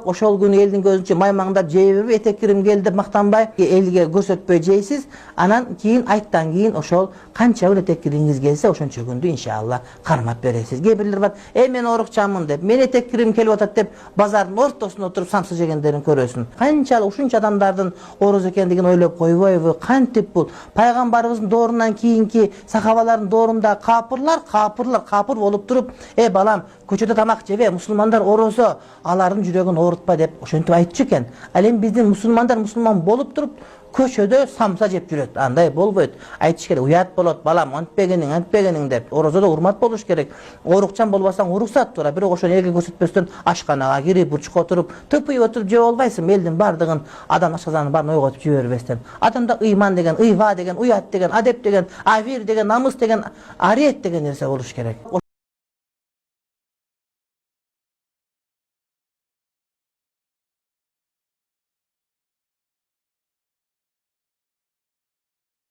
Ошол күнү элдин көзүнчө маймаңдап жей берип этек кирим келди деп мактанбай, элге көрсөтпөй жейсиз. Анан кийин айттан кийин ошол канча күн этек кириңиз келсе, ошончо күндү иншалла кармап бересиз. Кээ бирлер бар, мен оорукчамын деп, мен этек кирим келип атат деп, базардын ортосунда отуруп самсы жегендерин көрөсүң. Канчалык ушунча адамдардын ороз экендигин ойлоп койбойбу? Кантип бул? Пайгамбарыбыздын доорунан кийинки сахабалардын доорунда капыр болуп туруп, балам, көчөдө тамак жебе, мусулмандар оросо, алардын жүрөгүн оорутпа деп ошентип айтчу экен. Ал эми биздин мусулмандар мусулман болуп туруп көчөдө самса жеп жүрөт. Андай болбойт. Айтыш керек, уят болот, балам, антпегениң деп. Орозодо урмат болуш керек. Оорукчан болбасаң уруксат тура, бирок ошону элге көрсөтпөстөн ашканага кирип, бурчукка отуруп, тыпый отуруп жеп албайсың. Элдин бардыгын, адам ашказанын баарын ойготуп жибербестен. Адамда ыйман деген, ыйва деген, уят деген, адеп деген, авир деген, намыс деген, ариет деген нерсе болуш керек.